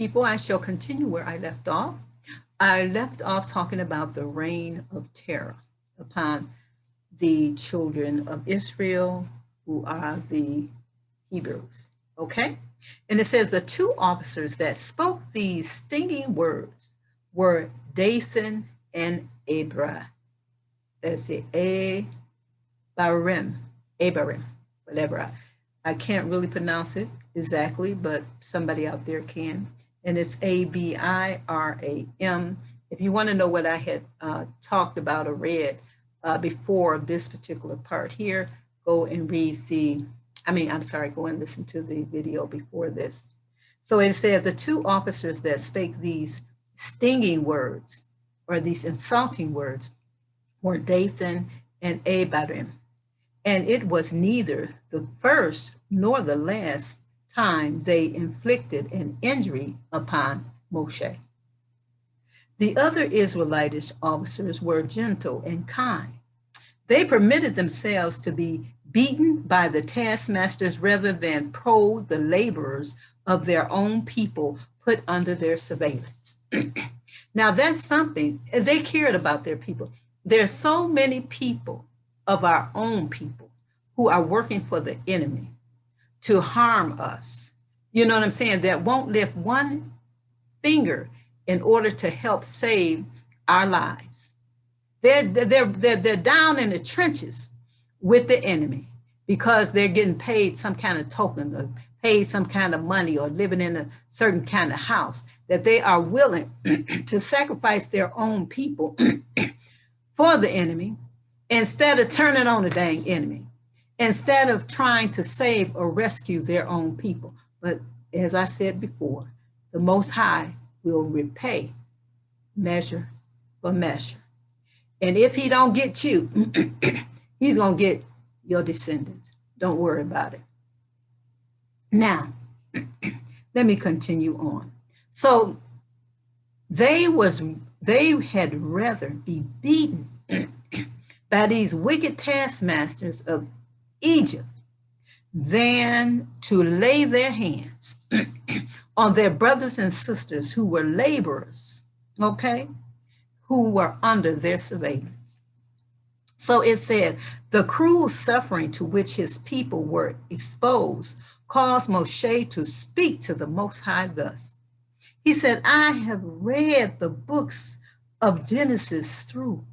people, I shall continue where I left off. I left off talking about the reign of terror upon the children of Israel, who are the Hebrews. Okay? And it says the two officers that spoke these stinging words were Dathan and Abiram. Let's see, Abiram, whatever. I can't really pronounce it exactly, but somebody out there can. And it's Abiram. If you want to know what I had talked about or read before this particular part here, go and read go and listen to the video before this. So it said the two officers that spake these stinging words or these insulting words were Dathan and Abiram. And it was neither the first nor the last time they inflicted an injury upon Moshe. The other Israelitish officers were gentle and kind. They permitted themselves to be beaten by the taskmasters rather than prod the laborers of their own people put under their surveillance. Now that's something, they cared about their people. There's so many people of our own people who are working for the enemy to harm us. You know what I'm saying? That won't lift one finger in order to help save our lives. They're down in the trenches with the enemy because they're getting paid some kind of token or paid some kind of money or living in a certain kind of house, that they are willing to sacrifice their own people for the enemy instead of turning on the dang enemy, instead of trying to save or rescue their own people. But as I said before, the Most High will repay measure for measure. And if he don't get you, he's going to get your descendants. Don't worry about it. Now, let me continue on. So they had rather be beaten by these wicked taskmasters of Egypt than to lay their hands on their brothers and sisters who were laborers, okay, who were under their surveillance. So it said, the cruel suffering to which his people were exposed caused Moshe to speak to the Most High thus. He said, I have read the books of Genesis through,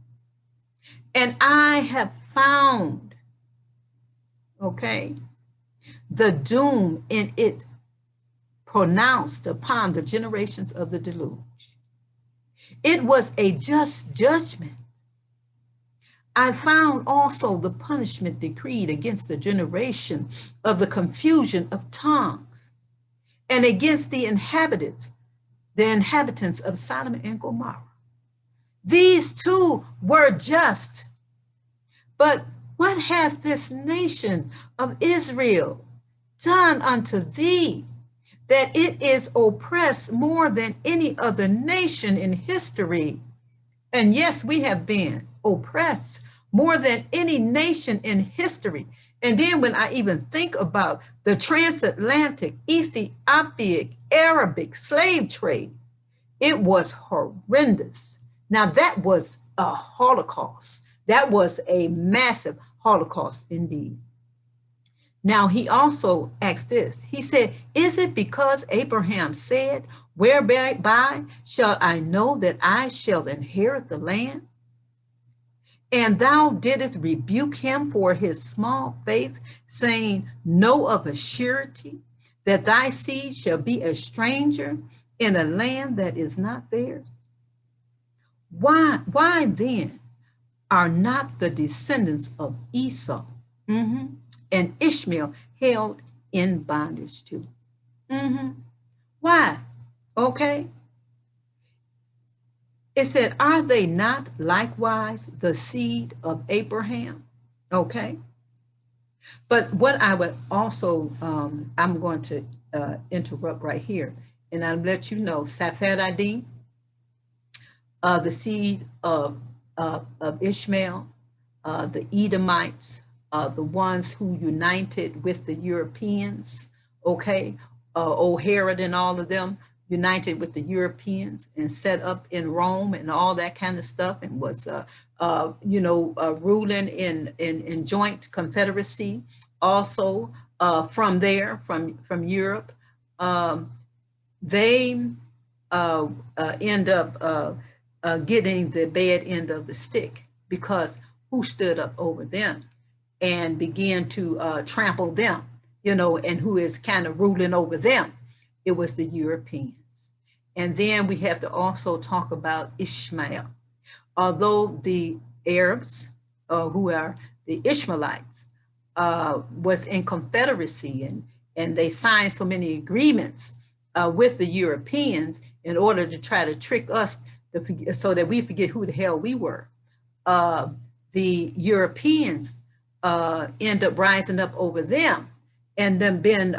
and I have found, okay, the doom in it pronounced upon the generations of the deluge. It was a just judgment. I found also the punishment decreed against the generation of the confusion of tongues and against the inhabitants of Sodom and Gomorrah. These two were just. But what hath this nation of Israel done unto thee, that it is oppressed more than any other nation in history? And yes, we have been oppressed more than any nation in history. And then when I even think about the transatlantic, Ethiopic, Arabic slave trade, it was horrendous. Now that was a Holocaust. That was a massive Holocaust indeed. Now he also asked this. He said, is it because Abraham said, whereby shall I know that I shall inherit the land? And thou didst rebuke him for his small faith, saying, know of a surety that thy seed shall be a stranger in a land that is not theirs? Why then are not the descendants of Esau and Ishmael held in bondage too? Why? Okay. It said, are they not likewise the seed of Abraham? Okay. But what I would also, I'm going to interrupt right here, and I'll let you know, Sephardim, the seed of Ishmael, the Edomites, the ones who united with the Europeans, okay, Herod and all of them, united with the Europeans and set up in Rome and all that kind of stuff, and was ruling in joint confederacy. Also, from there, from Europe, they end up getting the bad end of the stick, because who stood up over them and began to trample them, and who is kind of ruling over them? It was the Europeans. And then we have to also talk about Ishmael. Although the Arabs, who are the Ishmaelites, was in confederacy, and they signed so many agreements with the Europeans in order to try to trick us so that we forget who the hell we were. The Europeans end up rising up over them, and then been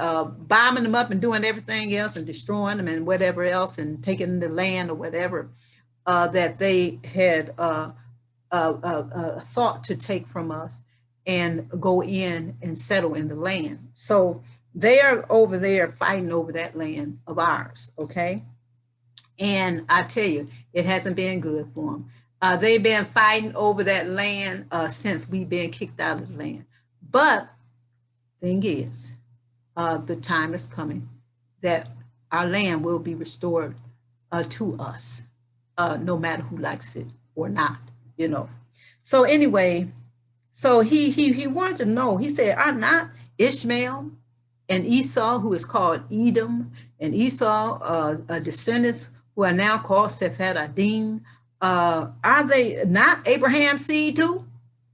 bombing them up and doing everything else and destroying them and whatever else, and taking the land or whatever that they had thought to take from us and go in and settle in the land. So they are over there fighting over that land of ours, okay? And I tell you, it hasn't been good for them. They've been fighting over that land since we've been kicked out of the land. But thing is, the time is coming that our land will be restored to us, no matter who likes it or not, So anyway, so he wanted to know. He said, "Are not Ishmael and Esau, who is called Edom, and Esau, descendants who are now called Sephardim, are they not Abraham's seed too?"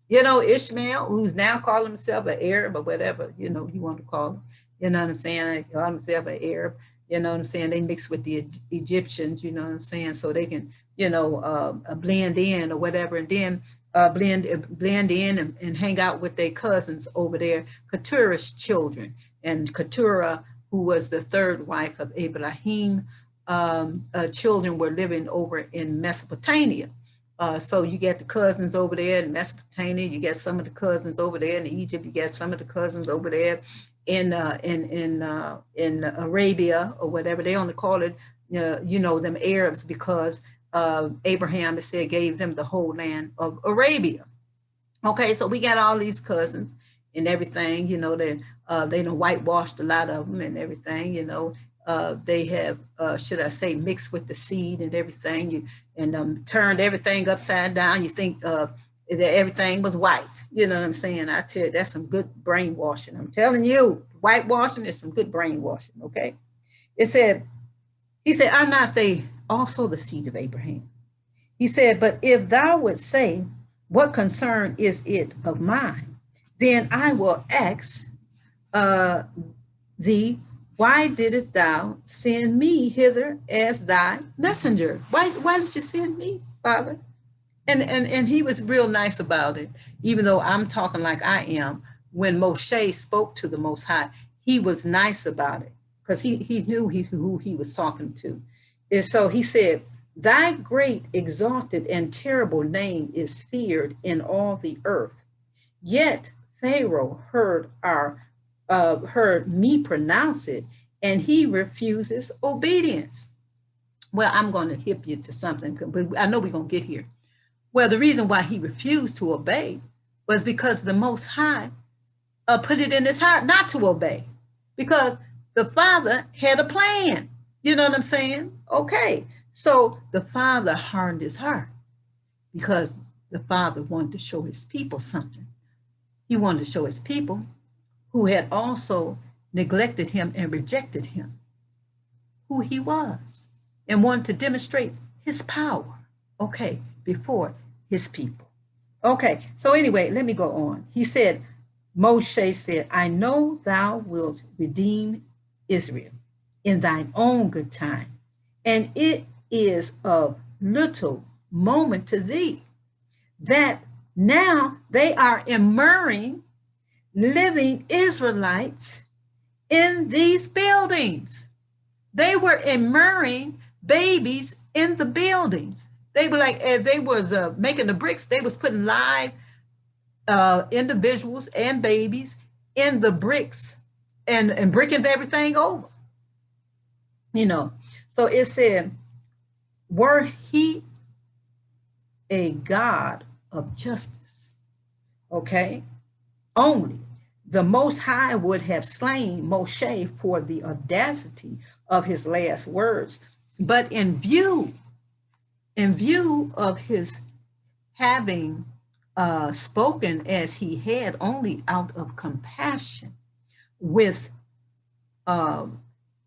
Ishmael, who's now calling himself an Arab or whatever, you want to call him. You know what I'm saying? I call himself an Arab. You know what I'm saying? They mix with the Egyptians, you know what I'm saying? So they can, blend in or whatever, and then blend in and hang out with their cousins over there, Keturah's children. And Keturah, who was the third wife of Abraham, children were living over in Mesopotamia. So you get the cousins over there in Mesopotamia. You get some of the cousins over there in Egypt. You get some of the cousins over there in Arabia or whatever. They only call it, them Arabs, because Abraham, it said, gave them the whole land of Arabia. Okay, so we got all these cousins and everything. They whitewashed a lot of them and everything. They have, should I say, mixed with the seed and everything, and turned everything upside down. You think that everything was white. You know what I'm saying? I tell you, that's some good brainwashing. I'm telling you, whitewashing is some good brainwashing, okay? He said, "Are not they also the seed of Abraham?" He said, "But if thou would say, what concern is it of mine? Then I will ask thee, why didst thou send me hither as thy messenger?" Why did you send me, Father? And he was real nice about it, even though I'm talking like I am. When Moshe spoke to the Most High, he was nice about it, because he knew who he was talking to. And so he said, "Thy great, exalted, and terrible name is feared in all the earth. Yet Pharaoh heard me pronounce it, and he refuses obedience." Well, I'm going to hip you to something, but I know we're going to get here. Well, the reason why he refused to obey was because the Most High put it in his heart not to obey, because the Father had a plan. You know what I'm saying? Okay, so the Father hardened his heart because the Father wanted to show his people something. He wanted to show his people, who had also neglected him and rejected him, who he was, and wanted to demonstrate his power, okay, before his people. Okay, so anyway, let me go on. He said, Moshe said, "I know thou wilt redeem Israel in thine own good time, and it is of little moment to thee that now they are immuring living Israelites in these buildings." They were immuring babies in the buildings. They were like, as they was making the bricks, they was putting live individuals and babies in the bricks and bricking everything over. So it said, were he a God of justice, okay, only, the Most High would have slain Moshe for the audacity of his last words. But in view of his having spoken as he had only out of compassion with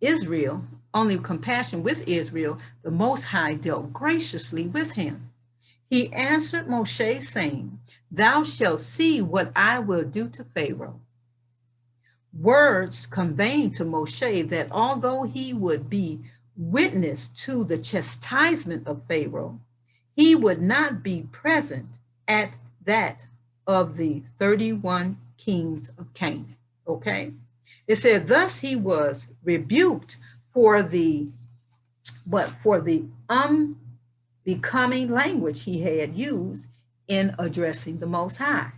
Israel, only compassion with Israel, the Most High dealt graciously with him. He answered Moshe, saying, "Thou shalt see what I will do to Pharaoh." Words conveying to Moshe that although he would be witness to the chastisement of Pharaoh, he would not be present at that of the 31 kings of Canaan. Okay? It said, thus he was rebuked for the unbecoming language he had used in addressing the Most High.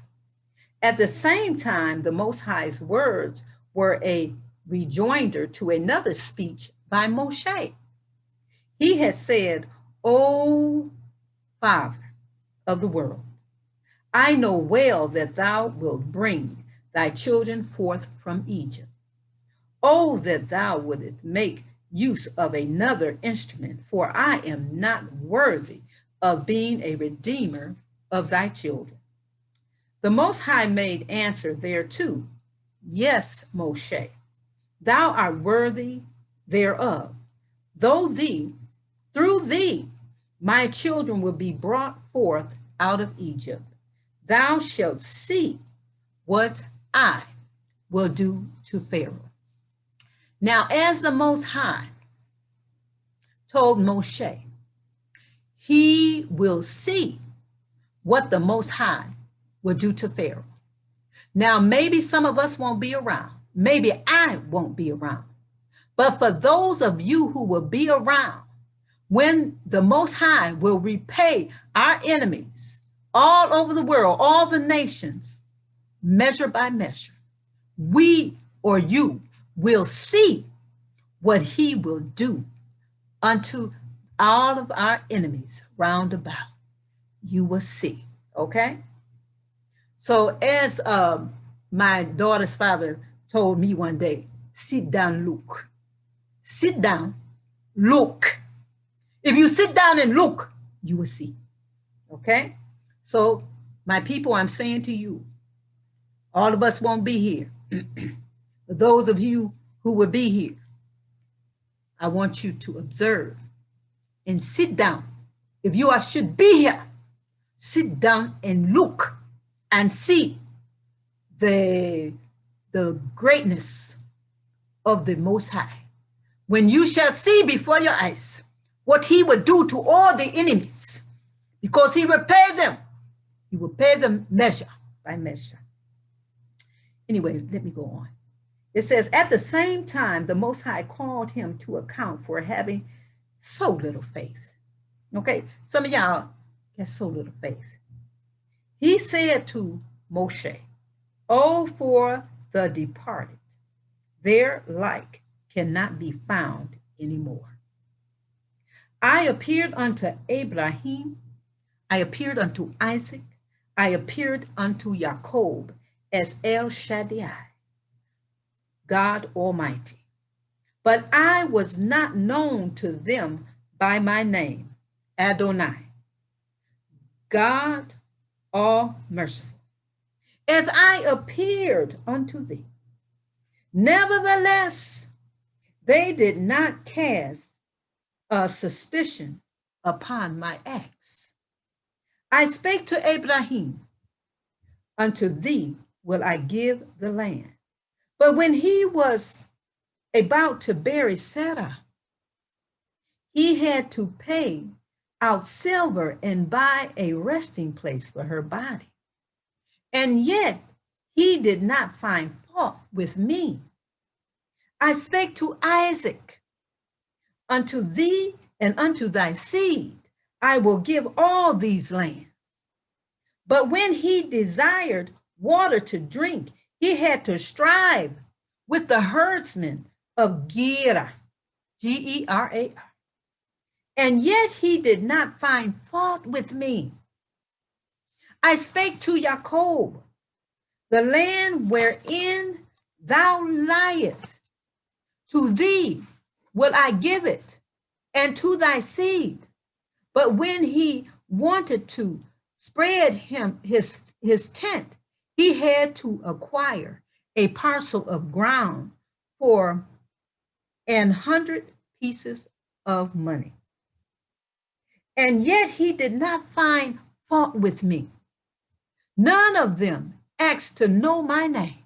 At the same time, the Most High's words were a rejoinder to another speech by Moshe. He had said, "O Father of the world, I know well that thou wilt bring thy children forth from Egypt. Oh, that thou wouldest make use of another instrument, for I am not worthy of being a redeemer of thy children." The Most High made answer thereto, "Yes, Moshe, thou art worthy thereof. Through thee, my children will be brought forth out of Egypt. Thou shalt see what I will do to Pharaoh." Now, as the Most High told Moshe, he will see what the Most High will do to Pharaoh. Now, maybe some of us won't be around. Maybe I won't be around. But for those of you who will be around, when the Most High will repay our enemies all over the world, all the nations, measure by measure, we or you will see what he will do unto all of our enemies round about. You will see, okay? So as my daughter's father told me one day, sit down, look. Sit down, look. If you sit down and look, you will see, okay? So my people, I'm saying to you, all of us won't be here. For those of you who will be here, I want you to observe and sit down. If you should be here, sit down and look and see the greatness of the Most High. When you shall see before your eyes what he will do to all the enemies, because he will pay them. He will pay them measure by measure. Anyway, let me go on. It says, at the same time, the Most High called him to account for having so little faith. Okay, some of y'all got so little faith. He said to Moshe, "Oh, for the departed, their like cannot be found anymore. I appeared unto Abraham, I appeared unto Isaac, I appeared unto Jacob as El Shaddai, God Almighty. But I was not known to them by my name, Adonai, God all merciful, as I appeared unto thee. Nevertheless, they did not cast a suspicion upon my acts. I spake to Abraham, unto thee will I give the land. But when he was about to bury Sarah, he had to pay out silver and buy a resting place for her body. And yet he did not find fault with me. I spake to Isaac, unto thee and unto thy seed I will give all these lands. But when he desired water to drink, he had to strive with the herdsmen of Gerar, G-E-R-A-R, and yet he did not find fault with me. I spake to Jacob, the land wherein thou liest, to thee will I give it, and to thy seed. But when he wanted to spread his tent, he had to acquire a parcel of ground for 100 pieces of money. And yet he did not find fault with me. None of them asked to know my name,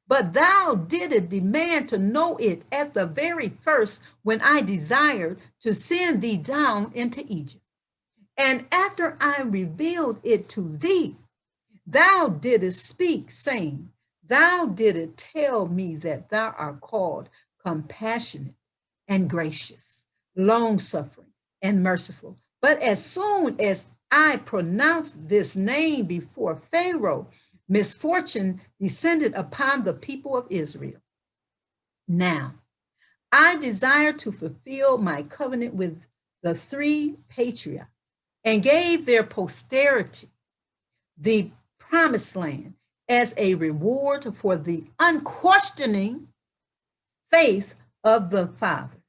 but thou didst demand to know it at the very first when I desired to send thee down into Egypt. And after I revealed it to thee, thou didst speak, saying, thou didst tell me that thou art called compassionate and gracious, long-suffering and merciful. But as soon as I pronounced this name before Pharaoh, misfortune descended upon the people of Israel. Now, I desire to fulfill my covenant with the 3 patriarchs and gave their posterity the promised land as a reward for the unquestioning faith of the fathers,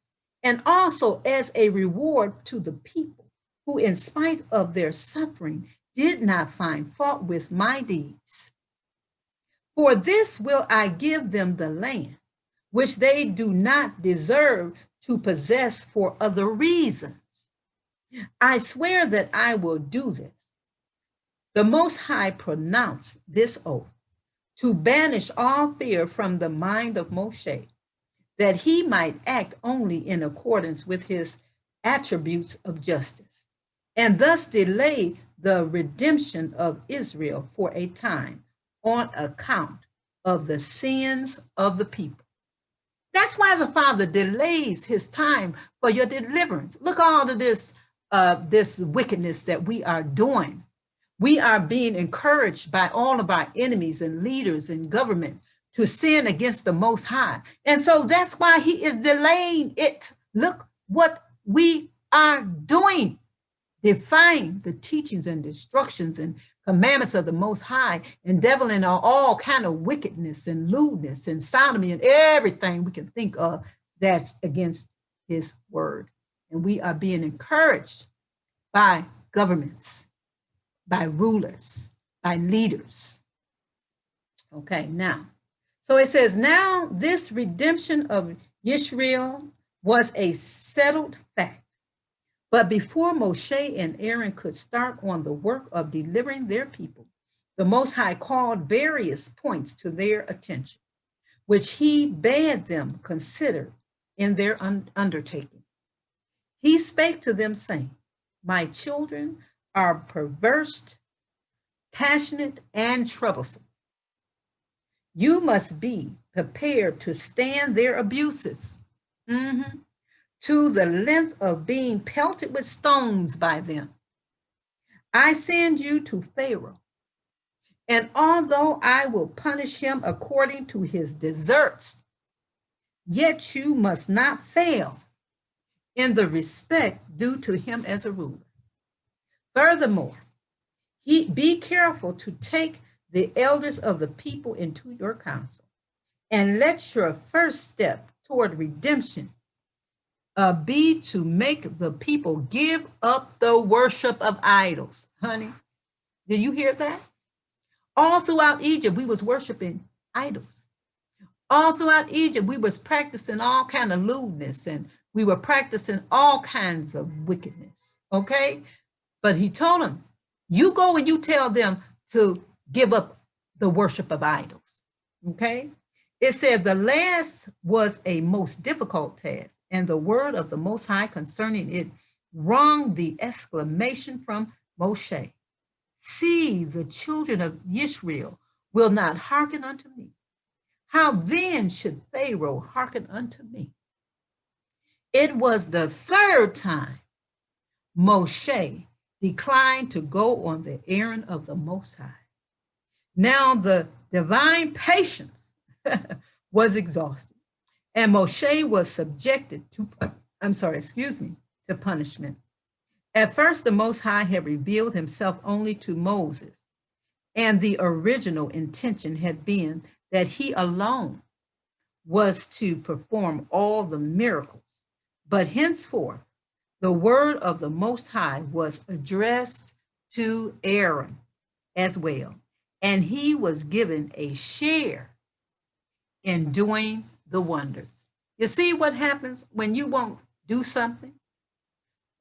and also as a reward to the people who, in spite of their suffering, did not find fault with my deeds. For this will I give them the land, which they do not deserve to possess for other reasons. I swear that I will do this. The Most High pronounced this oath to banish all fear from the mind of Moshe, that he might act only in accordance with his attributes of justice, and thus delay the redemption of Israel for a time on account of the sins of the people. That's why the Father delays his time for your deliverance. Look at all of this wickedness that we are doing. We are being encouraged by all of our enemies and leaders in government to sin against the Most High. And so that's why he is delaying it. Look what we are doing, defying the teachings and instructions and commandments of the Most High, and deviling on all kind of wickedness and lewdness and sodomy and everything we can think of that's against his word. And we are being encouraged by governments, by rulers, by leaders. Okay, now, so it says, now this redemption of Israel was a settled fact. But before Moshe and Aaron could start on the work of delivering their people, the Most High called various points to their attention, which he bade them consider in their undertaking. He spake to them, saying, my children are perverse, passionate, and troublesome. You must be prepared to stand their abuses, to the length of being pelted with stones by them. I send you to Pharaoh, and although I will punish him according to his deserts, yet you must not fail in the respect due to him as a ruler. Furthermore, be careful to take the elders of the people into your council, and let your first step toward redemption be to make the people give up the worship of idols. Honey, did you hear that? All throughout Egypt, we was worshiping idols. All throughout Egypt, we was practicing all kind of lewdness, and we were practicing all kinds of wickedness, okay? But he told them, you go and you tell them to give up the worship of idols, okay? It said the last was a most difficult task, and the word of the Most High concerning it wrung the exclamation from Moshe. See, the children of Israel will not hearken unto me. How then should Pharaoh hearken unto me? It was the 3rd time Moshe declined to go on the errand of the Most High. Now the divine patience was exhausted, and Moshe was subjected to, to punishment. At first, the Most High had revealed himself only to Moses, and the original intention had been that he alone was to perform all the miracles. But henceforth, the word of the Most High was addressed to Aaron as well, and he was given a share in doing the wonders. You see what happens when you won't do something?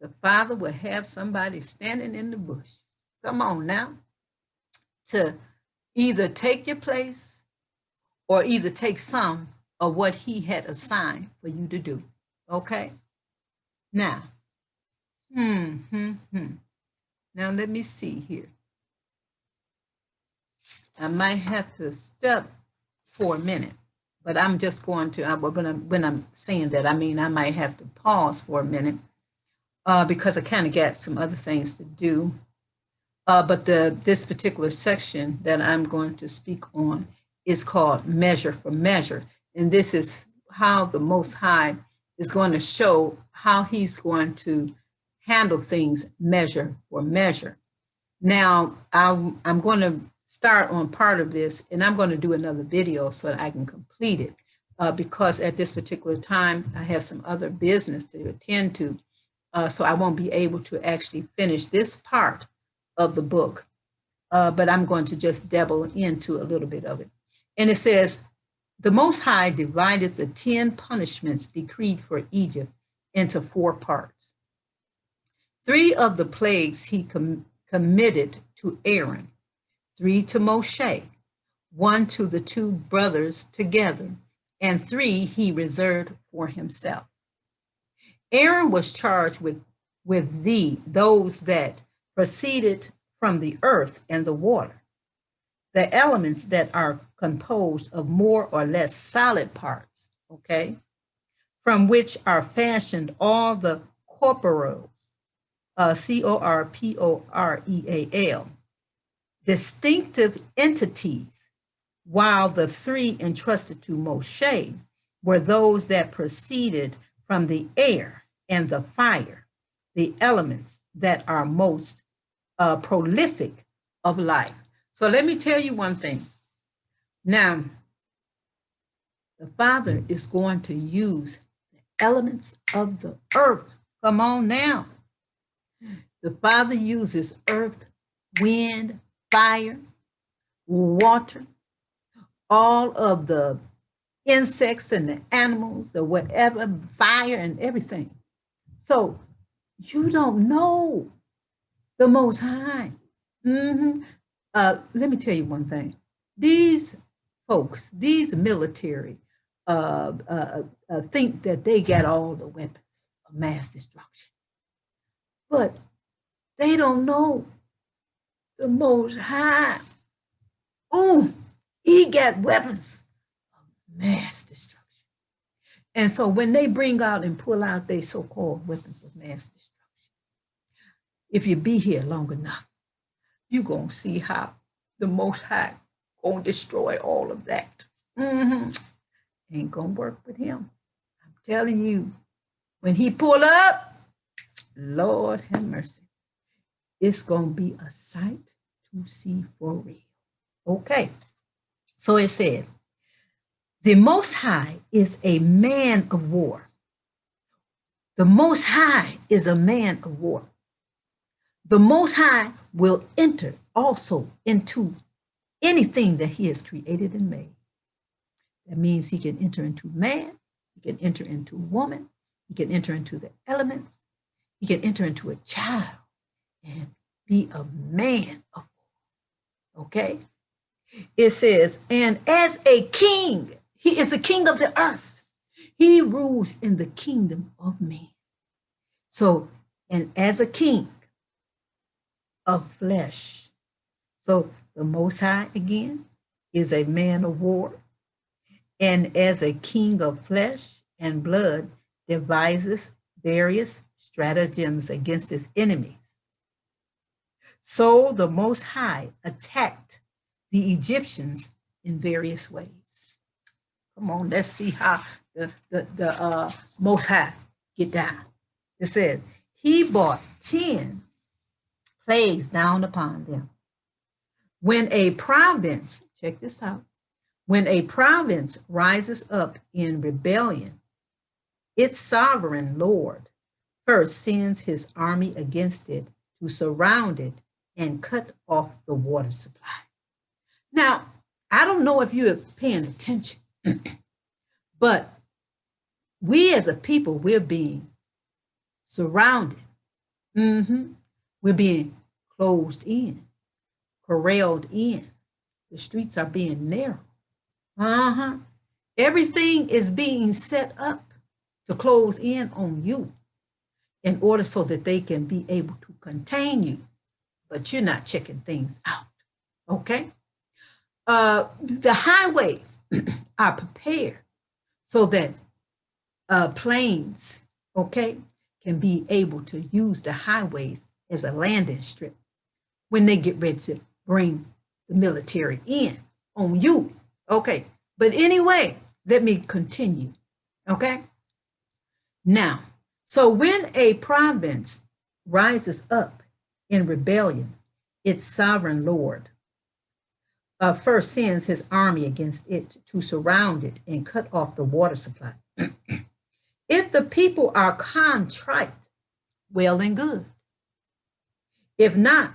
The Father will have somebody standing in the bush. Come on now. To either take your place or either take some of what he had assigned for you to do. Okay? Now, Now let me see here. I might have to stop for a minute, but I'm just going to, when I'm saying that, I mean, I might have to pause for a minute because I kind of got some other things to do. But this particular section that I'm going to speak on is called Measure for Measure. And this is how the Most High is going to show how he's going to handle things measure for measure. Now, I'm going to start on part of this, and I'm going to do another video so that I can complete it because at this particular time, I have some other business to attend to. So I won't be able to actually finish this part of the book, but I'm going to just dabble into a little bit of it. And it says, the Most High divided the 10 punishments decreed for Egypt into 4 parts. 3 of the plagues he committed to Aaron, 3 to Moshe, 1 to the 2 brothers together, and 3 he reserved for himself. Aaron was charged with those that proceeded from the earth and the water, the elements that are composed of more or less solid parts, okay, from which are fashioned all the corporeals, corporeal, distinctive entities, while the 3 entrusted to Moshe were those that proceeded from the air and the fire, the elements that are most prolific of life. So let me tell you one thing. Now, the Father is going to use the elements of the earth. Come on now. The Father uses earth, wind, fire, water, all of the insects and the animals, the whatever, fire and everything. So you don't know the Most High. Let me tell you one thing. These folks, these military, think that they got all the weapons of mass destruction. But they don't know the Most High. Ooh, he got weapons of mass destruction. And so when they bring out and pull out their so-called weapons of mass destruction, if you be here long enough, you're going to see how the Most High going to destroy all of that. Ain't going to work with him. I'm telling you, when he pull up, Lord have mercy, it's going to be a sight to see for real. Okay, so it said, the Most High is a man of war. The Most High is a man of war. The Most High will enter also into anything that he has created and made. That means he can enter into man, he can enter into woman, he can enter into the elements, he can enter into a child and be a man of war. Okay? It says, and as a king, he is the king of the earth. He rules in the kingdom of man. So, and as a king of flesh. So the Most High, again, is a man of war. And as a king of flesh and blood, devises various stratagems against his enemies. So the Most High attacked the Egyptians in various ways. Come on, let's see how the Most High get down. It said, he brought 10 plagues down upon them. When a province, check this out, when a province rises up in rebellion, its sovereign Lord first sends his army against it to surround it and cut off the water supply. Now, I don't know if you're paying attention, but we as a people, we're being surrounded. We're being closed in, corralled in. The streets are being narrow. Everything is being set up to close in on you in order so that they can be able to contain you, but you're not checking things out, okay? The highways are prepared so that planes, okay, can be able to use the highways as a landing strip when they get ready to bring the military in on you, okay? But anyway, let me continue, okay? Now, so when a province rises up in rebellion, its sovereign Lord first sends his army against it to surround it and cut off the water supply. If the people are contrite, well and good. If not,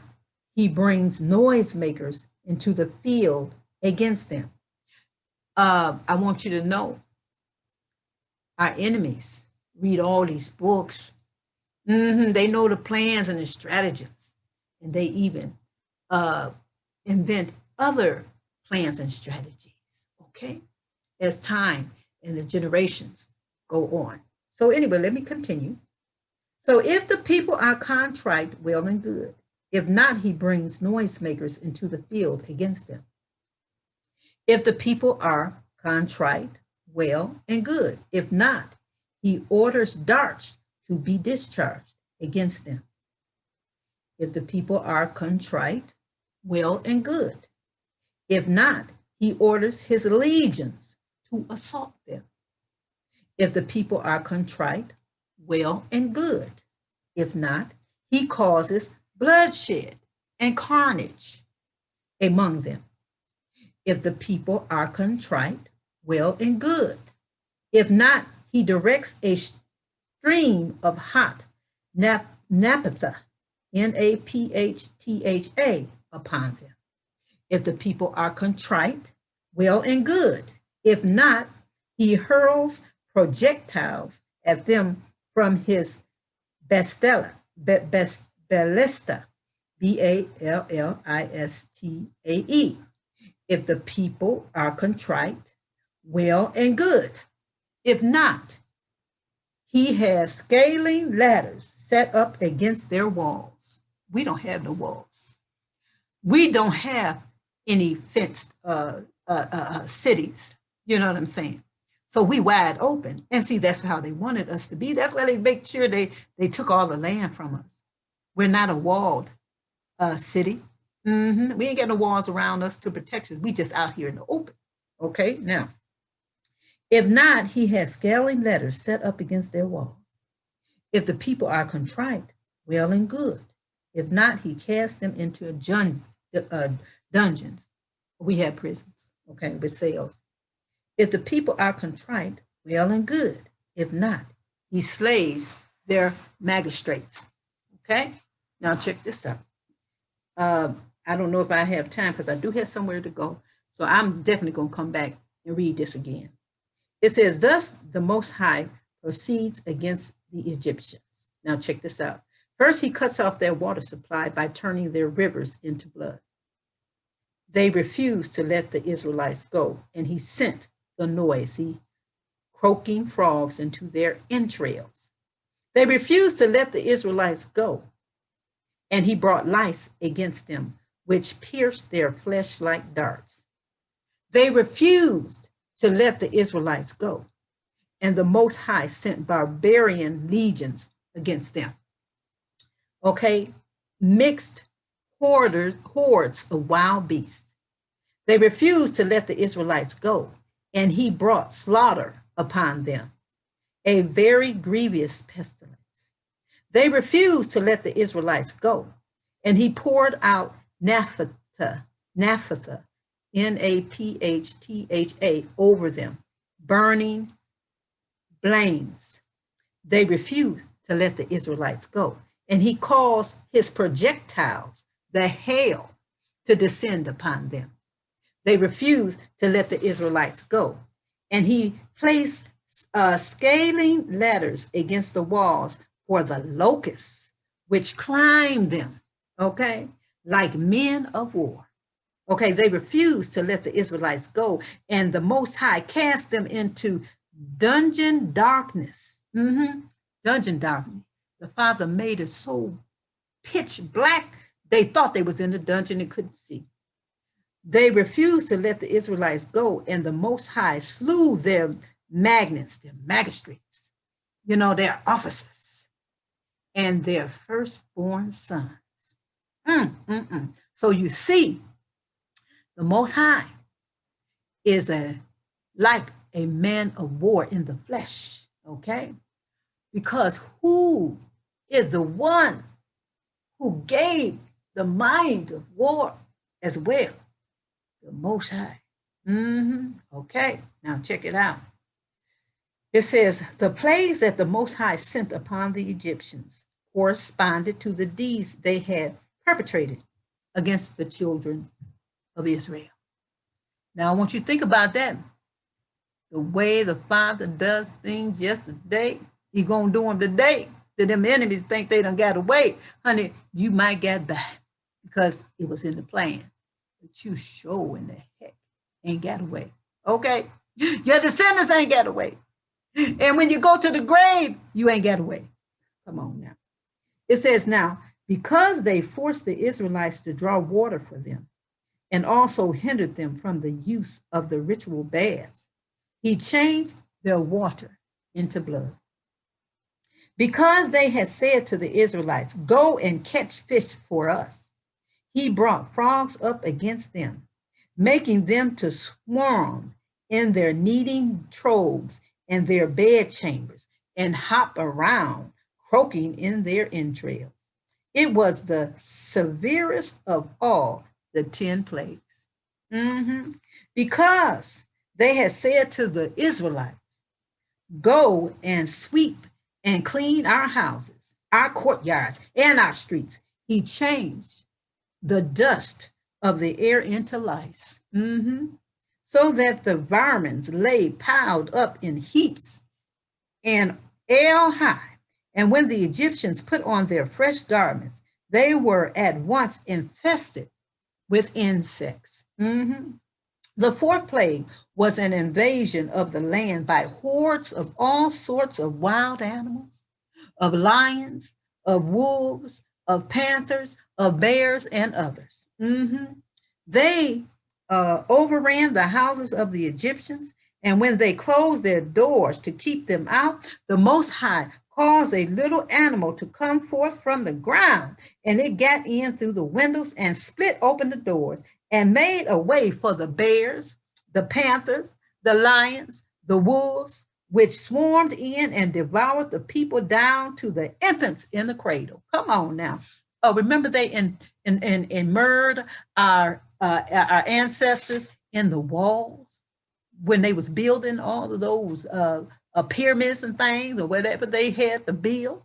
he brings noisemakers into the field against them. I want you to know our enemies read all these books. They know the plans and the stratagems, and they even invent other plans and strategies, okay, as time and the generations go on. So anyway, let me continue. So if the people are contrite, well and good. If not, he brings noisemakers into the field against them. If the people are contrite, well and good. If not, he orders darts to be discharged against them. If the people are contrite, well and good. If not, he orders his legions to assault them. If the people are contrite, well and good. If not, he causes bloodshed and carnage among them. If the people are contrite, well and good. If not, he directs a stream of hot naphtha, Naphthha, upon them. If the people are contrite, well and good. If not, he hurls projectiles at them from his ballista, Ballistae. If the people are contrite, well and good. If not, he has scaling ladders set up against their walls. We don't have no walls. We don't have any fenced cities. You know what I'm saying? So we wide open. And see, that's how they wanted us to be. That's why they make sure they took all the land from us. We're not a walled city. We ain't got no walls around us to protect us. We just out here in the open. Okay, now, if not, he has scaling ladders set up against their walls. If the people are contrite, well and good. If not, he casts them into dungeons. We have prisons, okay, with cells. If the people are contrite, well and good. If not, he slays their magistrates. Okay, now check this out. I don't know if I have time because I do have somewhere to go. So I'm definitely going to come back and read this again. It says, thus the Most High proceeds against the Egyptians. Now check this out. First, he cuts off their water supply by turning their rivers into blood. They refused to let the Israelites go, and he sent the noisy, croaking frogs into their entrails. They refused to let the Israelites go, and he brought lice against them, which pierced their flesh like darts. They refused to let the Israelites go, and the Most High sent barbarian legions against them. Okay, mixed hordes of wild beasts. They refused to let the Israelites go, and he brought slaughter upon them, a very grievous pestilence. They refused to let the Israelites go. And he poured out naphtha, Naphtha, over them, burning flames. They refused to let the Israelites go. And he caused his projectiles, the hail, to descend upon them. They refused to let the Israelites go. And he placed scaling ladders against the walls for the locusts, which climbed them, okay, like men of war. Okay, they refused to let the Israelites go, and the Most High cast them into dungeon darkness. Dungeon darkness. The Father made it so pitch black, they thought they was in the dungeon and couldn't see. They refused to let the Israelites go, and the Most High slew their magnates, their magistrates, their officers, and their firstborn sons. So you see, the Most High is like a man of war in the flesh, okay? Because who is the one who gave the mind of war as well? The Most High. Okay, now check it out. It says, the plagues that the Most High sent upon the Egyptians corresponded to the deeds they had perpetrated against the children of Israel. Now, I want you to think about that. The way the Father does things yesterday, He's going to do them today. To them enemies think they done got away. Honey, you might get back because it was in the plan. But you sure in the heck ain't got away. Okay? Your descendants ain't got away. And when you go to the grave, you ain't got away. Come on now. It says now, because they forced the Israelites to draw water for them and also hindered them from the use of the ritual baths, he changed their water into blood. Because they had said to the Israelites, go and catch fish for us, he brought frogs up against them, making them to swarm in their kneading troghs and their bed chambers and hop around, croaking in their entrails. It was the severest of all the 10 plagues. Because they had said to the Israelites, go and sweep and clean our houses, our courtyards, and our streets. He changed the dust of the air into lice, so that the varmints lay piled up in heaps and ale high. And when the Egyptians put on their fresh garments, they were at once infested with insects. The fourth plague was an invasion of the land by hordes of all sorts of wild animals, of lions, of wolves, of panthers, of bears, and others. They overran the houses of the Egyptians, and when they closed their doors to keep them out, the Most High caused a little animal to come forth from the ground, and it got in through the windows and split open the doors and made a way for the bears, the panthers, the lions, the wolves, which swarmed in and devoured the people down to the infants in the cradle. Come on now. Oh, remember they immured our ancestors in the walls when they was building all of those pyramids and things or whatever they had to build,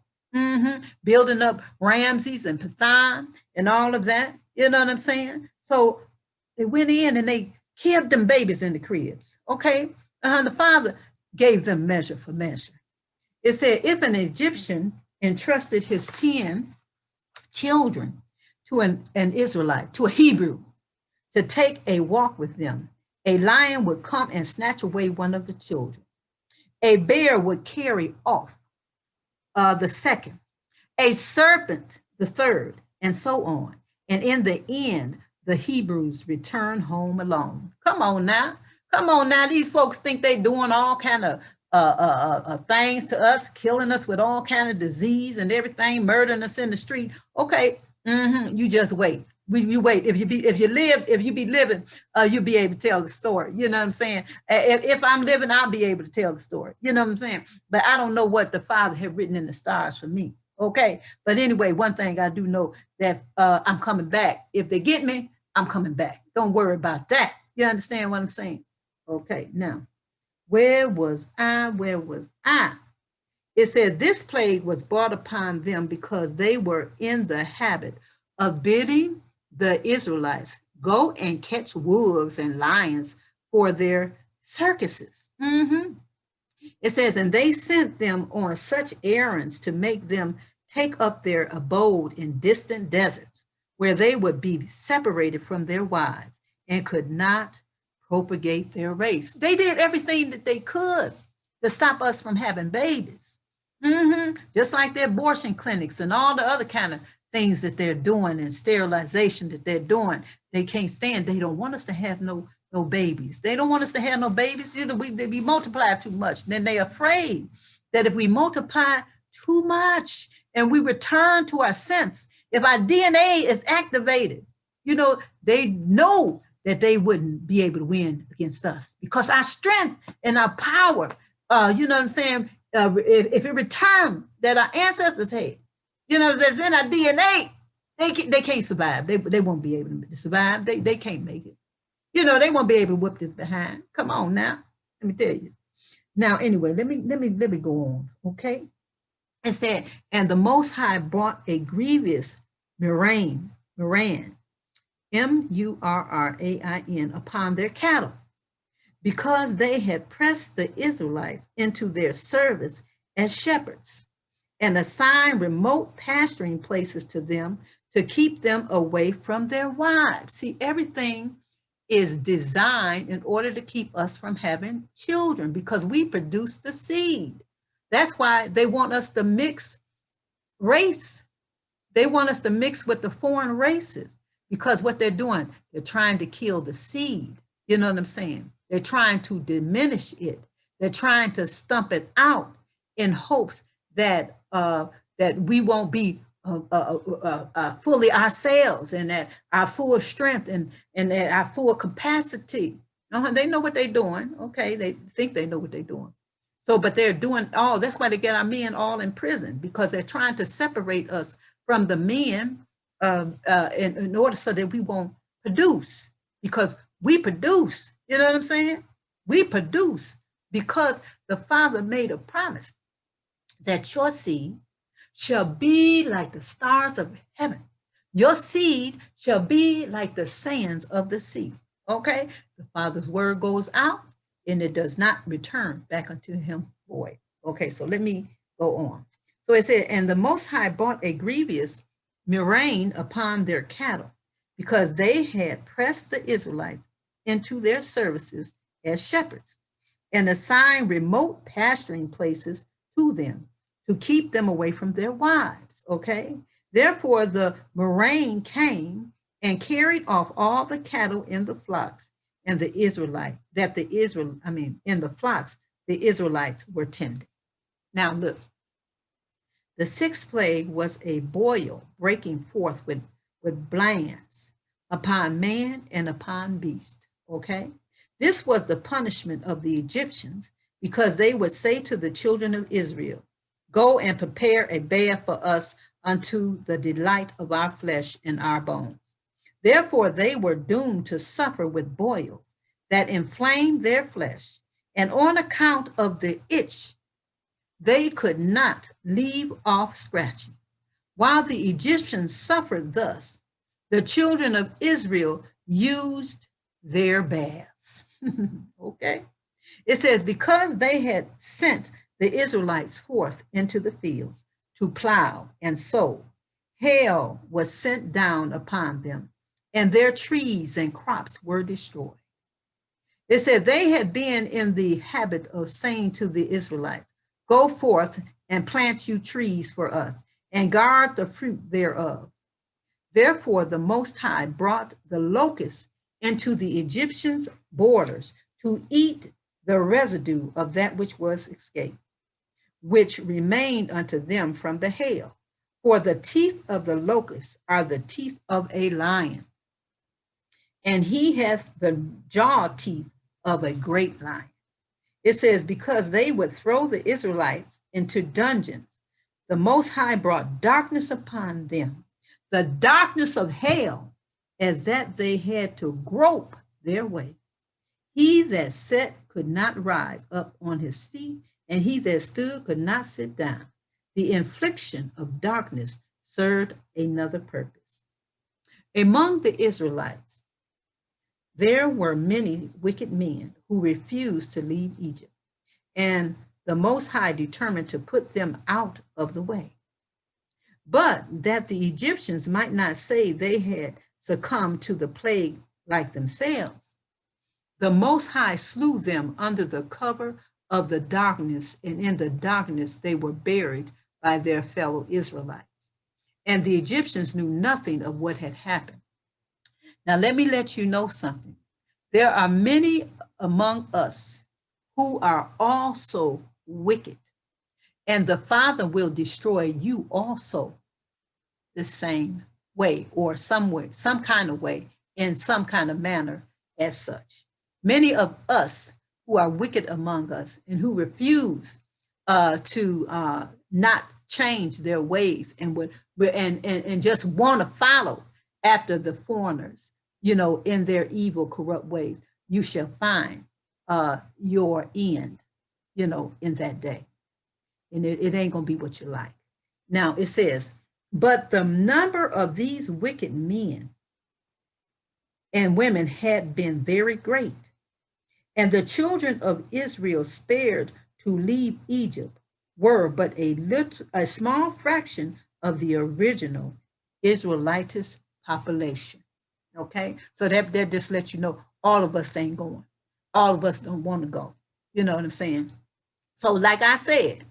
building up Ramses and Pithom and all of that. You know what I'm saying? So they went in and they killed them babies in the cribs. Okay, the Father gave them measure for measure. It said, if an Egyptian entrusted his 10 children to an Israelite, to a Hebrew, to take a walk with them, a lion would come and snatch away one of the children. A bear would carry off the second, a serpent the third, and so on. And in the end, the Hebrews return home alone. Come on now. Come on now. These folks think they doing all kind of things to us, killing us with all kind of disease and everything, murdering us in the street. Okay, you just wait. You wait. If you be living, you'll be able to tell the story. You know what I'm saying? If I'm living, I'll be able to tell the story. You know what I'm saying? But I don't know what the Father had written in the stars for me. Okay. But anyway, one thing I do know that I'm coming back. If they get me, I'm coming back. Don't worry about that. You understand what I'm saying? Okay. Now, where was I? Where was I? It said this plague was brought upon them because they were in the habit of bidding the Israelites go and catch wolves and lions for their circuses. It says, and they sent them on such errands to make them take up their abode in distant deserts where they would be separated from their wives and could not propagate their race. They did everything that they could to stop us from having babies. Just like the abortion clinics and all the other kind of things that they're doing and sterilization that they're doing. They can't stand. They don't want us to have no babies. They don't want us to have no babies. You know, we multiply too much. Then they're afraid that if we multiply too much and we return to our sense, if our DNA is activated, you know, they know that they wouldn't be able to win against us because our strength and our power, you know what I'm saying? If it returned that our ancestors had, you know, that's in our DNA, they can't survive. They won't be able to survive. They can't make it. You know, they won't be able to whip this behind. Come on now. Let me tell you. Now, anyway, let me go on. Okay. It said, and the Most High brought a grievous murrain, M-U-R-R-A-I-N, upon their cattle, because they had pressed the Israelites into their service as shepherds and assigned remote pasturing places to them to keep them away from their wives. See, everything is designed in order to keep us from having children because we produce the seed. That's why they want us to mix race. They want us to mix with the foreign races because what they're doing, they're trying to kill the seed. You know what I'm saying? They're trying to diminish it. They're trying to stump it out in hopes that that we won't be fully ourselves and at our full strength and at our full capacity. They know what they're doing. Okay, they think they know what they're doing. So, but they're doing all. That's why they get our men all in prison because they're trying to separate us from the men in order so that we won't produce because we produce. You know what I'm saying? We produce because the Father made a promise that your seed shall be like the stars of heaven. Your seed shall be like the sands of the sea. Okay? The Father's word goes out and it does not return back unto him void. Okay, so let me go on. So it said, and the Most High brought a grievous murrain upon their cattle because they had pressed the Israelites into their services as shepherds and assigned remote pasturing places to them to keep them away from their wives. Okay. Therefore, the murrain came and carried off all the cattle in the flocks and the Israelite in the flocks the Israelites were tending. Now look, the sixth plague was a boil breaking forth with blains upon man and upon beast. Okay. This was the punishment of the Egyptians because they would say to the children of Israel, go and prepare a bath for us unto the delight of our flesh and our bones. Therefore, they were doomed to suffer with boils that inflamed their flesh. And on account of the itch, they could not leave off scratching. While the Egyptians suffered thus, the children of Israel used their baths. Okay. It says, because they had sent the Israelites forth into the fields to plow and sow, hail was sent down upon them, and their trees and crops were destroyed. It said they had been in the habit of saying to the Israelites, go forth and plant you trees for us, and guard the fruit thereof. Therefore, the Most High brought the locusts into the Egyptians' borders to eat the residue of that which was escaped, which remained unto them from the hail. For the teeth of the locust are the teeth of a lion, and he hath the jaw teeth of a great lion. It says, because they would throw the Israelites into dungeons, the Most High brought darkness upon them, the darkness of hell, as that they had to grope their way. He that sat could not rise up on his feet, and he that stood could not sit down. The infliction of darkness served another purpose. Among the Israelites, there were many wicked men who refused to leave Egypt, and the Most High determined to put them out of the way. But that the Egyptians might not say they had succumbed to the plague like themselves, the Most High slew them under the cover of the darkness, and in the darkness they were buried by their fellow Israelites. And the Egyptians knew nothing of what had happened. Now, let me let you know something. There are many among us who are also wicked, and the Father will destroy you also the same way, or some way, some kind of way, in some kind of manner as such. Many of us who are wicked among us and who refuse to not change their ways and just want to follow after the foreigners, in their evil, corrupt ways, you shall find your end, in that day. And it ain't going to be what you like. Now it says, but the number of these wicked men and women had been very great, and the children of Israel spared to leave Egypt were but a small fraction of the original Israelitish population. Okay, so that just lets you know all of us ain't going. All of us don't want to go. You know what I'm saying? So like I said,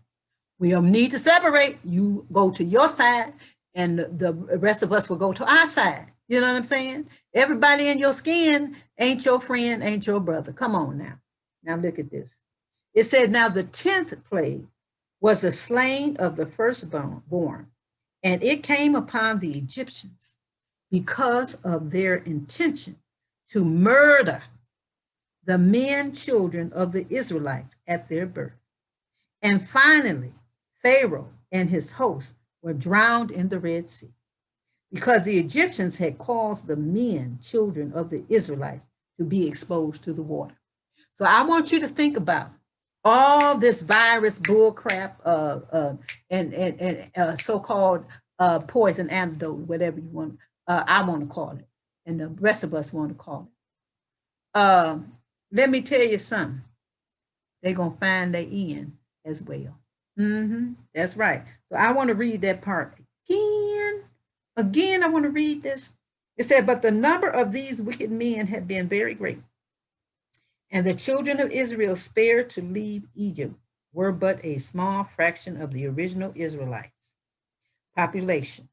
we don't need to separate. You go to your side and the rest of us will go to our side. You know what I'm saying? Everybody in your skin ain't your friend, ain't your brother. Come on now. Now look at this. It said, now the 10th plague was the slaying of the firstborn, and it came upon the Egyptians because of their intention to murder the men children of the Israelites at their birth. And finally, Pharaoh and his hosts were drowned in the Red Sea, because the Egyptians had caused the men children of the Israelites to be exposed to the water. So I want you to think about all this virus bullcrap and so-called poison antidote, whatever you want. I want to call it, and the rest of us want to call it. Let me tell you something. They're going to find their end as well. That's right. So I want to read that part again. I want to read this. It said, but the number of these wicked men had been very great, and the children of Israel spared to leave Egypt were but a small fraction of the original Israelites population.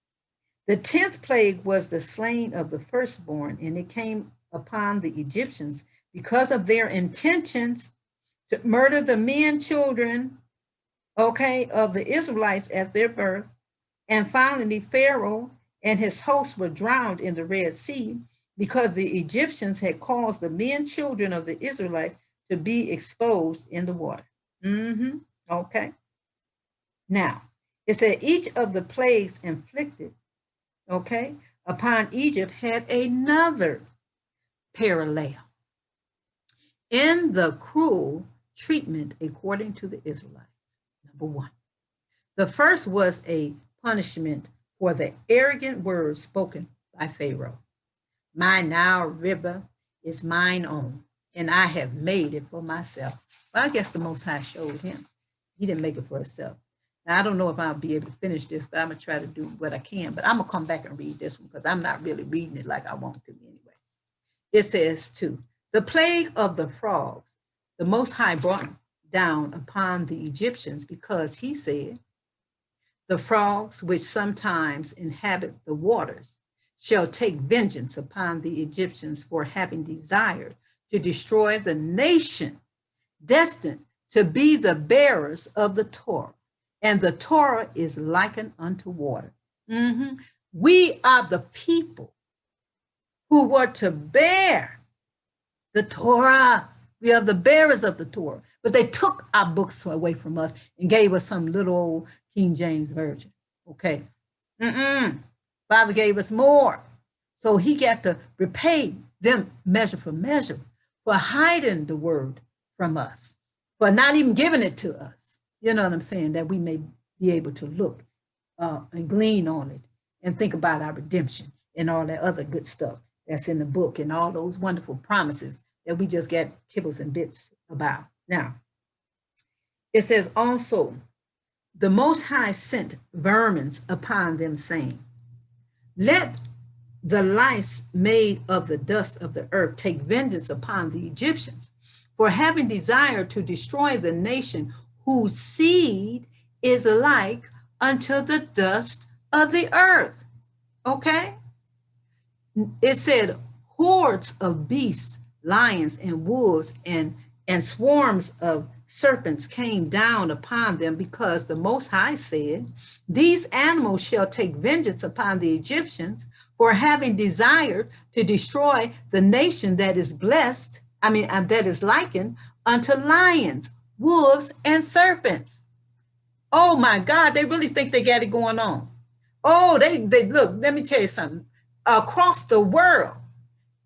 The 10th plague was the slaying of the firstborn, and it came upon the Egyptians because of their intentions to murder the men children, of the Israelites at their birth. And finally, Pharaoh and his hosts were drowned in the Red Sea because the Egyptians had caused the men children of the Israelites to be exposed in the water. Okay. Now, it said each of the plagues inflicted, upon Egypt had another parallel in the cruel treatment according to the Israelites. Number one, the first was a punishment for the arrogant words spoken by Pharaoh. My Nile River is mine own, and I have made it for myself. Well, I guess the Most High showed him. He didn't make it for himself. Now, I don't know if I'll be able to finish this, but I'm going to try to do what I can. But I'm going to come back and read this one because I'm not really reading it like I want to anyway. It says, too, the plague of the frogs, the Most High brought down upon the Egyptians because he said, the frogs which sometimes inhabit the waters shall take vengeance upon the Egyptians for having desired to destroy the nation destined to be the bearers of the Torah. And the Torah is likened unto water. We are the people who were to bear the Torah. We are the bearers of the Torah. But they took our books away from us and gave us some little old King James Version. Okay. Father gave us more. So he got to repay them measure for measure for hiding the word from us, for not even giving it to us. You know what I'm saying? That we may be able to look and glean on it and think about our redemption and all that other good stuff that's in the book and all those wonderful promises that we just get kibbles and bits about. Now, it says also, the Most High sent vermin upon them, saying, let the lice made of the dust of the earth take vengeance upon the Egyptians, for having desired to destroy the nation whose seed is like unto the dust of the earth. Okay? It said hordes of beasts, lions and wolves and swarms of serpents came down upon them, because the Most High said, these animals shall take vengeance upon the Egyptians for having desired to destroy the nation that is blessed, that is likened unto lions, wolves, and serpents. Oh my God, they really think they got it going on. Oh, they look, let me tell you something. Across the world,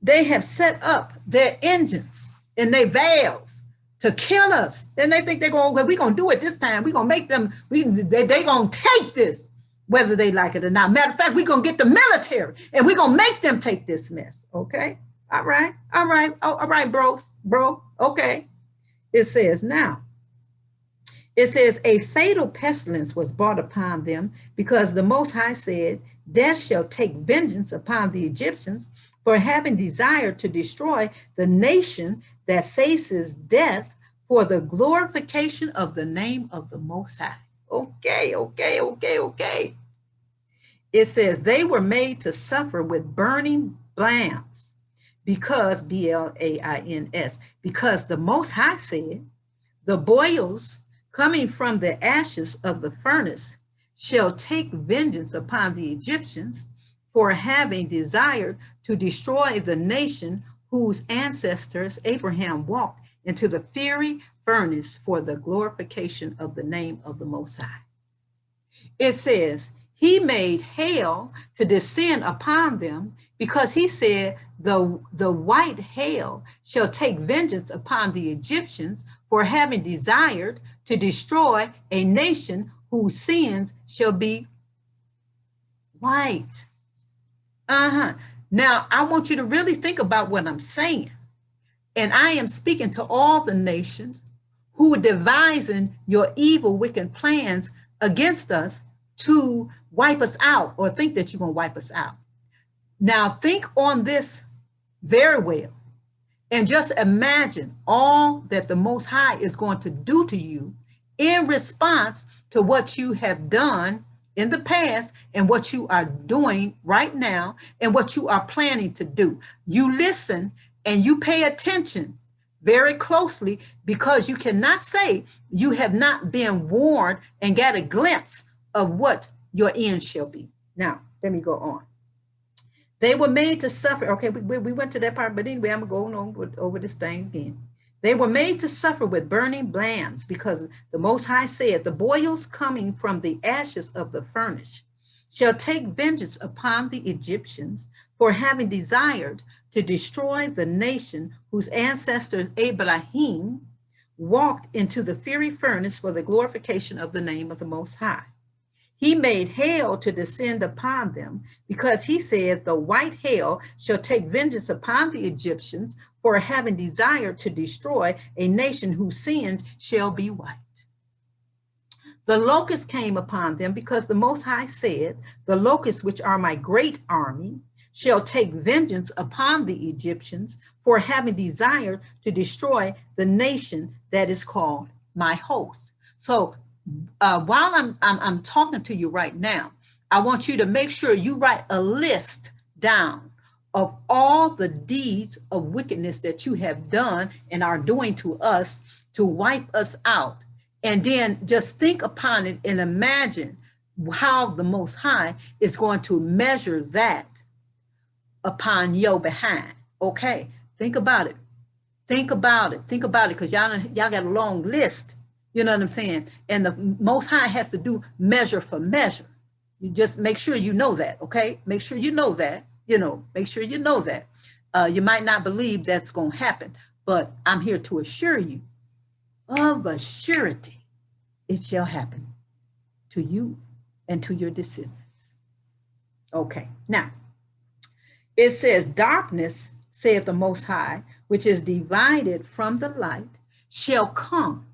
they have set up their engines and their veils to kill us. And they think we're going to do it this time. We're going to make them, they're going to take this, whether they like it or not. Matter of fact, we're going to get the military and we're going to make them take this mess. Okay. All right, bro. Okay. It says now, it says a fatal pestilence was brought upon them, because the Most High said, death shall take vengeance upon the Egyptians for having desired to destroy the nation that faces death for the glorification of the name of the Most High. Okay. It says they were made to suffer with burning blains, because, blains, because the Most High said, the boils coming from the ashes of the furnace shall take vengeance upon the Egyptians for having desired to destroy the nation whose ancestors Abraham walked into the fiery furnace for the glorification of the name of the Most High. It says, he made hail to descend upon them, because he said, the white hail shall take vengeance upon the Egyptians for having desired to destroy a nation whose sins shall be white. Now, I want you to really think about what I'm saying. And I am speaking to all the nations who are devising your evil, wicked plans against us to wipe us out, or think that you're going to wipe us out. Now, think on this very well, and just imagine all that the Most High is going to do to you in response to what you have done in the past and what you are doing right now and what you are planning to do. You listen and you pay attention very closely, because you cannot say you have not been warned and got a glimpse of what your end shall be. Now, let me go on. They were made to suffer. Okay, we went to that part, but anyway, I'm going on over this thing again. They were made to suffer with burning blains, because the Most High said, the boils coming from the ashes of the furnace shall take vengeance upon the Egyptians for having desired to destroy the nation whose ancestors Abraham walked into the fiery furnace for the glorification of the name of the Most High. He made hail to descend upon them, because he said, the white hail shall take vengeance upon the Egyptians for having desired to destroy a nation whose sins shall be white. The locusts came upon them, because the Most High said, the locusts, which are my great army, shall take vengeance upon the Egyptians for having desired to destroy the nation that is called my host. So while I'm talking to you right now, I want you to make sure you write a list down of all the deeds of wickedness that you have done and are doing to us to wipe us out. And then just think upon it and imagine how the Most High is going to measure that upon your behind. Okay, think about it. Think about it. Think about it, because y'all got a long list. You know what I'm saying? And the Most High has to do measure for measure. You just make sure you know that, okay? Make sure you know that, make sure you know that. You might not believe that's going to happen, but I'm here to assure you of a surety it shall happen to you and to your descendants. Okay, now it says, darkness, saith the Most High, which is divided from the light, shall come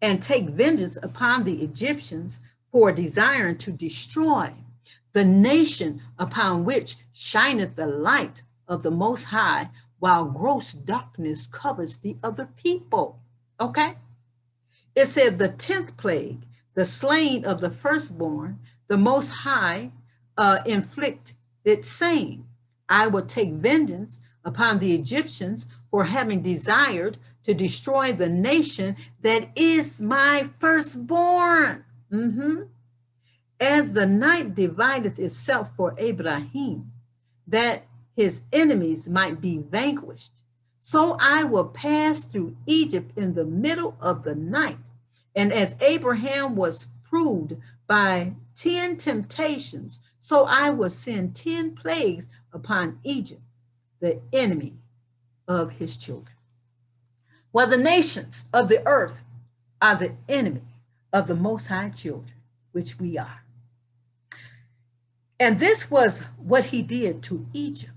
and take vengeance upon the Egyptians for desiring to destroy the nation upon which shineth the light of the Most High, while gross darkness covers the other people. Okay? It said the 10th plague, the slaying of the firstborn, the Most High inflict it, saying, I will take vengeance upon the Egyptians for having desired to destroy the nation that is my firstborn. As the night divideth itself for Abraham, that his enemies might be vanquished, so I will pass through Egypt in the middle of the night. And as Abraham was proved by 10 temptations, so I will send 10 plagues upon Egypt, the enemy of his children. Well, the nations of the earth are the enemy of the Most High children, which we are. And this was what he did to Egypt.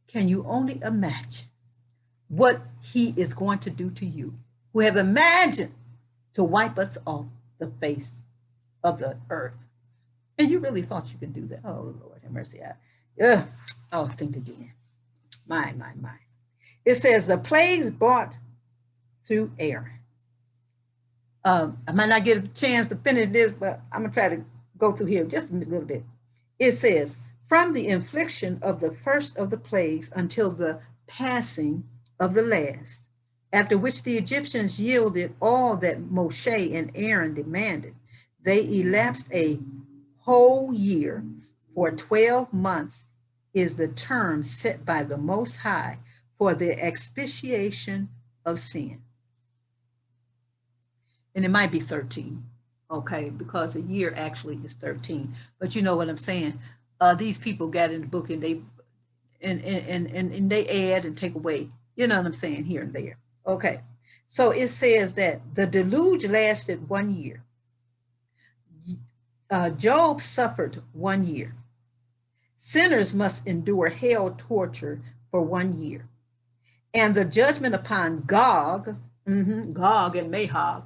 Can you only imagine what he is going to do to you, who have imagined to wipe us off the face of the earth? And you really thought you could do that? Oh, Lord, have mercy. Oh, think again. My. It says the plagues brought through Aaron. I might not get a chance to finish this, but I'm going to try to go through here just a little bit. It says, from the infliction of the first of the plagues until the passing of the last, after which the Egyptians yielded all that Moshe and Aaron demanded, they elapsed a whole year, for 12 months is the term set by the Most High for the expiation of sin. And it might be 13, okay, because a year actually is 13. But you know what I'm saying? These people got in the book and they add and take away. You know what I'm saying, here and there. Okay, so it says that the deluge lasted 1 year. Job suffered 1 year. Sinners must endure hell torture for 1 year. And the judgment upon Gog, Gog and Magog.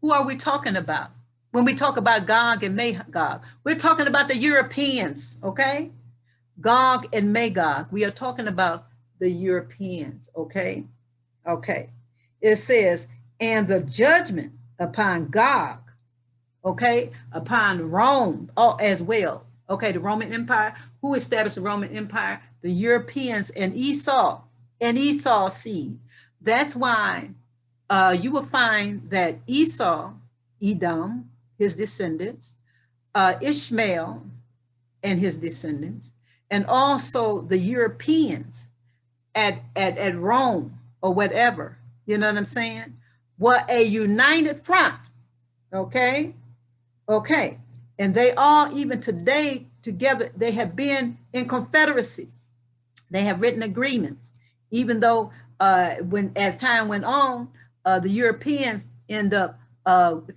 Who are we talking about? When we talk about Gog and Magog, we're talking about the Europeans, okay? Gog and Magog, we are talking about the Europeans, okay? Okay. It says, and the judgment upon Gog, okay, upon Rome as well. Okay, the Roman Empire. Who established the Roman Empire? The Europeans and Esau's seed. That's why you will find that Esau, Edom, his descendants, Ishmael and his descendants, and also the Europeans at Rome or whatever, you know what I'm saying, were a united front, okay? Okay, and they all, even today, together, they have been in confederacy. They have written agreements, even though as time went on, the Europeans end up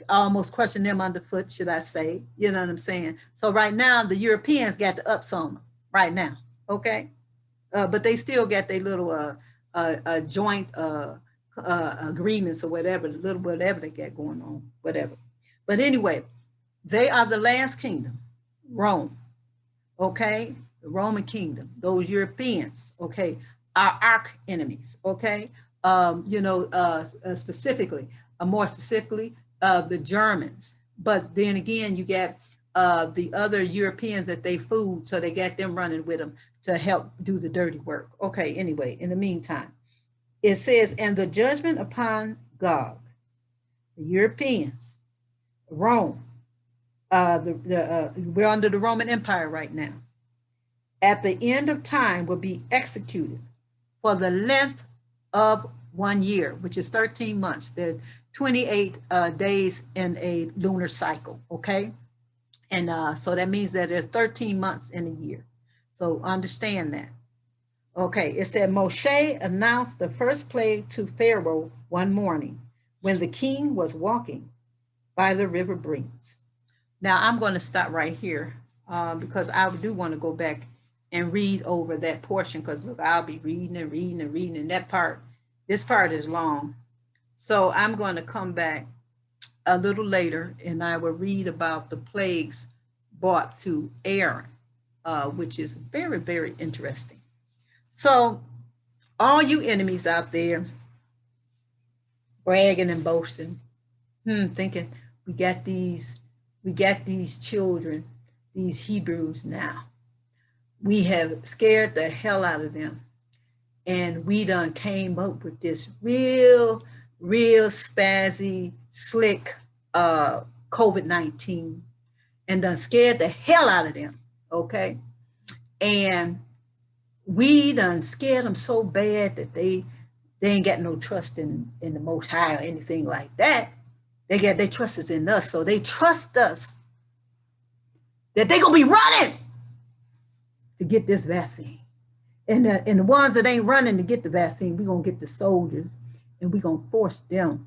almost crushing them underfoot, should I say, you know what I'm saying? So right now, the Europeans got the ups on them right now, okay? But they still got their little joint agreements or whatever, whatever they got going on, whatever. But anyway, they are the last kingdom, Rome, okay? The Roman kingdom, those Europeans, okay, are arch enemies, okay? Specifically, more specifically, the Germans. But then again, you got the other Europeans that they fooled, so they got them running with them to help do the dirty work. Okay, anyway, in the meantime, it says, and the judgment upon Gog, the Europeans, Rome, we're under the Roman Empire right now, at the end of time will be executed for the length of 1 year, which is 13 months. There's 28 days in a lunar cycle, okay? And so that means that there's 13 months in a year. So understand that. Okay, it said Moshe announced the first plague to Pharaoh one morning when the king was walking by the river brinks. Now I'm going to stop right here because I do want to go back and read over that portion, because look, I'll be reading and reading and reading, and this part is long. So I'm going to come back a little later and I will read about the plagues brought to Aaron, which is very, very interesting. So all you enemies out there bragging and boasting, thinking we got these children, these Hebrews now. We have scared the hell out of them. And we done came up with this real spazzy, slick COVID-19 and done scared the hell out of them, okay? And we done scared them so bad that they ain't got no trust in the Most High or anything like that. They got their trust is in us, so they trust us that they gonna be running to get this vaccine. And the ones that ain't running to get the vaccine, we gonna get the soldiers and we gonna force them